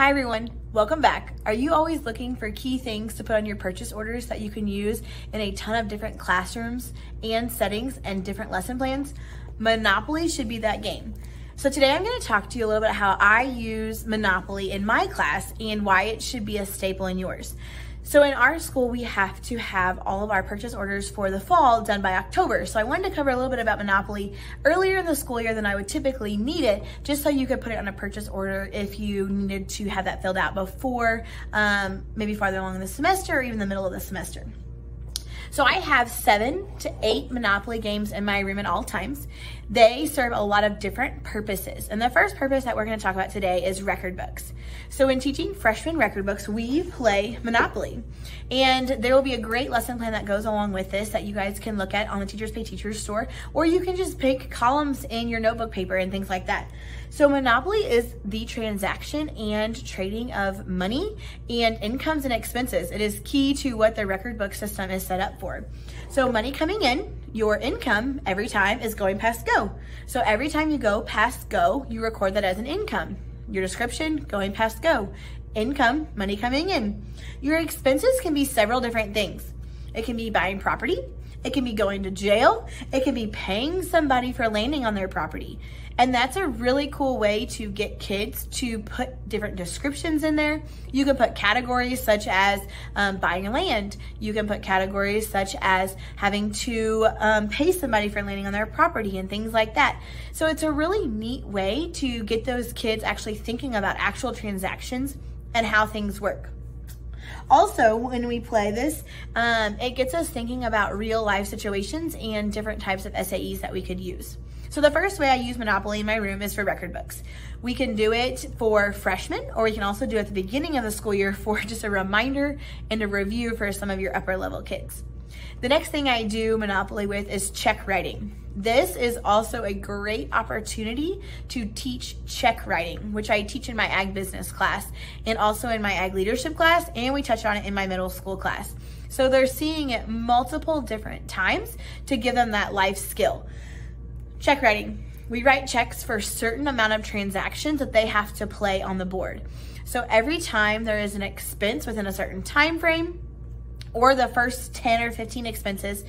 Hi everyone, welcome back. Are you always looking for key things to put on your purchase orders that you can use in a ton of different classrooms and settings and different lesson plans? Monopoly should be that game. So today I'm going to talk to you a little bit how I use Monopoly in my class and why it should be a staple in yours. So in our school, we have to have all of our purchase orders for the fall done by October. So I wanted to cover a little bit about Monopoly earlier in the school year than I would typically need it, just so you could put it on a purchase order if you needed to have that filled out before, maybe farther along in the semester or even the middle of the semester. So I have 7 to 8 Monopoly games in my room at all times. They serve a lot of different purposes. And the first purpose that we're going to talk about today is record books. So in teaching freshman record books, we play Monopoly. And there will be a great lesson plan that goes along with this that you guys can look at on the Teachers Pay Teachers store, or you can just pick columns in your notebook paper and things like that. So Monopoly is the transaction and trading of money and incomes and expenses. It is key to what the record book system is set up for. So money coming in, your income every time is going past go. So every time you go past go, you record that as an income. Your description, going past go. Income, money coming in. Your expenses can be several different things. It can be buying property. It can be going to jail. It can be paying somebody for landing on their property. And that's a really cool way to get kids to put different descriptions in there. You can put categories such as buying land. You can put categories such as having to pay somebody for landing on their property and things like that. So it's a really neat way to get those kids actually thinking about actual transactions and how things work. Also, when we play this, it gets us thinking about real life situations and different types of SAEs that we could use. So the first way I use Monopoly in my room is for record books. We can do it for freshmen, or we can also do it at the beginning of the school year for just a reminder and a review for some of your upper level kids. The next thing I do Monopoly with is check writing. This is also a great opportunity to teach check writing, which I teach in my ag business class and also in my ag leadership class, and we touch on it in my middle school class. So they're seeing it multiple different times to give them that life skill. Check writing. We write checks for a certain amount of transactions that they have to play on the board. So every time there is an expense within a certain time frame, or the first 10 or 15 expenses,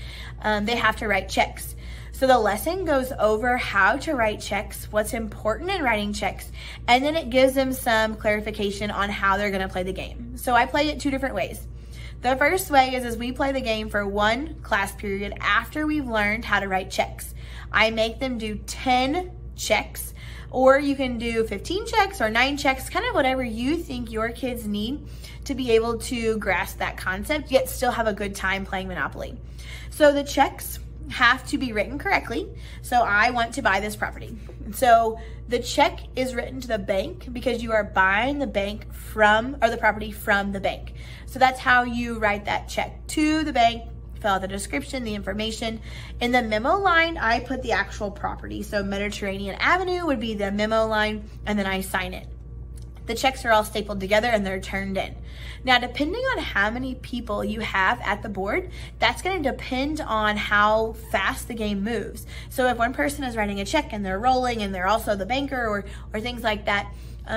they have to write checks. So the lesson goes over how to write checks, what's important in writing checks, and then it gives them some clarification on how they're gonna play the game. So I play it 2 different ways. The first way is we play the game for 1 class period after we've learned how to write checks. I make them do 10 checks, or you can do 15 checks or 9 checks, kind of whatever you think your kids need to be able to grasp that concept, yet still have a good time playing Monopoly. So the checks have to be written correctly. So I want to buy this property. So the check is written to the bank because you are buying the bank from, or the property from the bank. So that's how you write that check to the bank, fill out the description, the information. In the memo line, I put the actual property. So Mediterranean Avenue would be the memo line, and then I sign it. The checks are all stapled together and they're turned in. Now, depending on how many people you have at the board, that's going to depend on how fast the game moves. So if one person is writing a check and they're rolling and they're also the banker or things like that,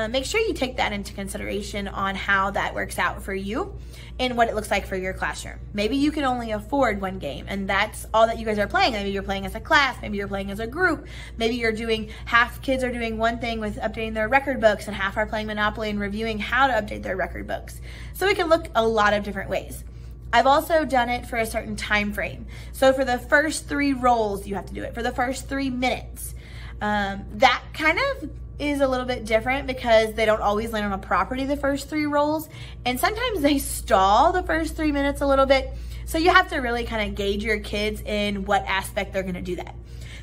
make sure you take that into consideration on how that works out for you and what it looks like for your classroom. Maybe you can only afford 1 game and that's all that you guys are playing. Maybe you're playing as a class, maybe you're playing as a group, maybe you're doing, half kids are doing one thing with updating their record books and half are playing Monopoly and reviewing how to update their record books. So it can look a lot of different ways. I've also done it for a certain time frame. So for the first 3 rolls, you have to do it. For the first 3 minutes, that kind of is a little bit different because they don't always land on a property the first 3 rolls, and sometimes they stall the first 3 minutes a little bit. So you have to really kind of gauge your kids in what aspect they're gonna do that.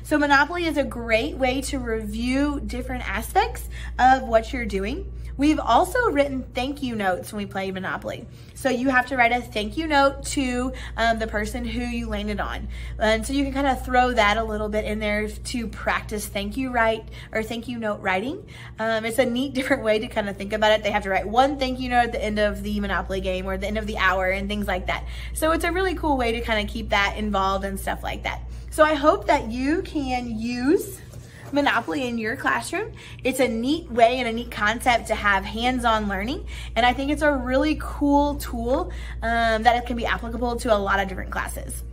So Monopoly is a great way to review different aspects of what you're doing. We've also written thank you notes when we play Monopoly. So you have to write a thank you note to the person who you landed on. And so you can kind of throw that a little bit in there to practice thank you note writing. It's a neat different way to kind of think about it. They have to write 1 thank you note at the end of the Monopoly game or at the end of the hour and things like that. So it's a really cool way to kind of keep that involved and stuff like that. So I hope that you can use Monopoly in your classroom. It's a neat way and a neat concept to have hands-on learning, and I think it's a really cool tool that it can be applicable to a lot of different classes.